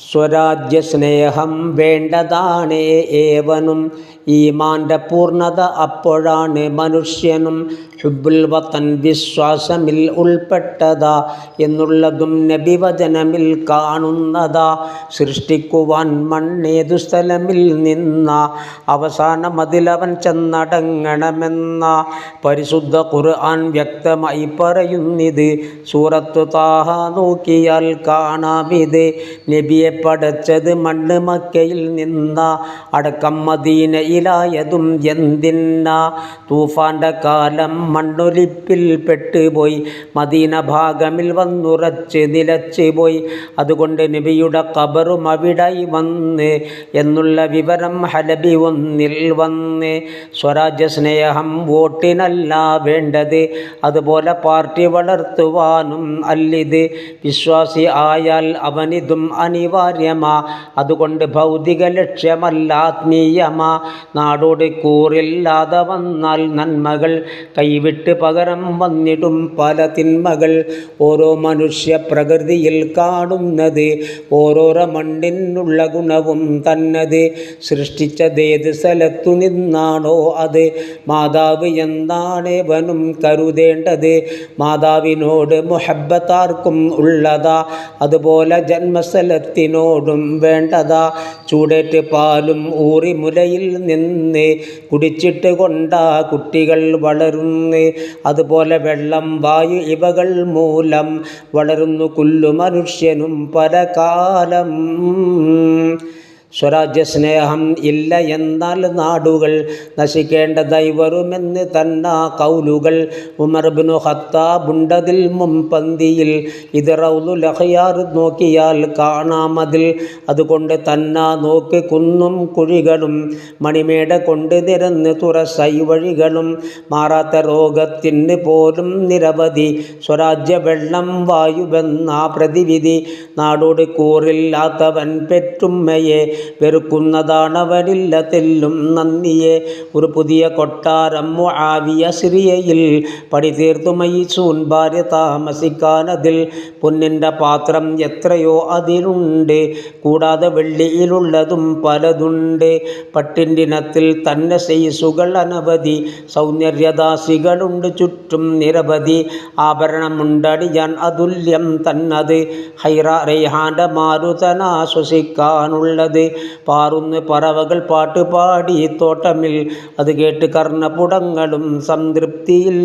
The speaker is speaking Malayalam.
സ്വരാജ്യസ്നേഹം വേണ്ടതാണ് ഏവനും. ഈമാൻ്റെ പൂർണ്ണത അപ്പോഴാണ് മനുഷ്യനും. ഹുബ്ബുൽ വതൻ വിശ്വാസമിൽ ഉൾപ്പെട്ടതാ എന്നുള്ളതും നബിവചനമിൽ കാണുന്നതാ. സൃഷ്ടിക്കുവാൻ മണ്ണേതു സ്ഥലമിൽ നിന്ന അവസാനം അതിലവൻ ചെന്നടങ്ങണമെന്ന പരിശുദ്ധ ഖുർആൻ വ്യക്തമായി പറയുന്നിത്. സൂറത്തു താഹ നോക്കിയാൽ കാണാമിത്. നബിയെ പടച്ചത് മണ്ണ് മക്കയിൽ നിന്ന അടക്കം മദീനയിലായതും എന്തിന്ന. തൂഫാൻ്റെ കാലം മണ്ണൊലിപ്പിൽ പെട്ടുപോയി മദീന ഭാഗമിൽ വന്നുറച്ച് നിലച്ച് പോയി. അതുകൊണ്ട് നബിയുടെ ഖബറും അവിടായി വന്ന് എന്നുള്ള വിവരം ഹലബി ഒന്നിൽ വന്ന്. സ്വരാജ്യ സ്നേഹം വോട്ടിനല്ല വേണ്ടത്, അതുപോലെ പാർട്ടി വളർത്തുവാനും അല്ലിത്. വിശ്വാസി ആയാൽ അവനിതും അനിവാര്യമാ, അതുകൊണ്ട് ഭൗതിക ലക്ഷ്യമല്ല ആത്മീയമാ. നാടോട് കൂറില്ലാതെ വന്നാൽ നന്മകൾ കൈവിട്ട് പകരം വന്നിടും പല തിന്മകൾ. ഓരോ മനുഷ്യ പ്രകൃതിയിൽ കാണുന്നത് ഓരോരോ മണ്ണിനുള്ള ഗുണവും തന്നത്. സൃഷ്ടിച്ചതേത് സ്ഥലത്തു നിന്നാണോ അത് മാതാവ് എന്നാണ് വനും കരുതേണ്ടത്. മാതാവിനോട് മുഹബ്ബത്താർക്കും ഉള്ളതാ, അതുപോലെ ജന്മസ്ഥലത്തിനോടും വേണ്ടതാ. ചൂടേറ്റ് പാലും ഊറി മുലയിൽ നിന്ന് കുടിച്ചിട്ട് കൊണ്ടാ കുട്ടികൾ വളരുന്നു. അതുപോലെ വെള്ളം, വായു ഇവകൾ മൂലം വളരുന്നു കുല്ലു മനുഷ്യനും പലകാലം. സ്വരാജ്യ സ്നേഹം ഇല്ല എന്നാൽ നാടുകൾ നശിക്കേണ്ടതായി വരുമെന്ന് തന്ന കൗലുകൾ. ഉമർ ഇബ്നു ഖത്താബുണ്ടതിൽ മുൻപന്തിയിൽ. ഇത് റൗളുൽ അഖ്യാർ നോക്കിയാൽ കാണാമതിൽ. അതുകൊണ്ട് തന്ന നോക്ക് കുന്നും കുഴികളും മണിമേട കൊണ്ട് നിരന്ന് തുറസൈ വഴികളും. മാറാത്ത രോഗത്തിന് പോലും നിരവധി സ്വരാജ്യ വെള്ളം വായുവെന്ന പ്രതിവിധി. നാടോട് കൂറില്ലാത്തവൻ പെറ്റുമ്മയെ വെറുക്കുന്നതാണവനില്ല തെല്ലും നന്ദിയെ. ഒരു പുതിയ കൊട്ടാരം മുആവിയ സിറിയയിൽ പണി തീർത്തു മൈസൂൻ ഭാര്യ താമസിക്കാനതിൽ. പൊന്നിൻ്റെ പാത്രം എത്രയോ അതിലുണ്ട്, കൂടാതെ വെള്ളിയിലുള്ളതും പലതുണ്ട്. പട്ടിൻഡിനത്തിൽ തന്നെ സൈസുകൾ അനവധി, സൗന്ദര്യദാസികളുണ്ട് ചുറ്റും നിരവധി. ആഭരണമുണ്ടടിയാൻ അതുല്യം തന്നത്, ഹൈറ റൈഹാൻ്റെ മാരുതനാ ശ്വസിക്കാനുള്ളത്. പാറുന്ന പറവകൾ പാട്ടുപാടി തോട്ടമിൽ, അത് കേട്ട് കർണപുടങ്ങളും സംതൃപ്തിയിൽ.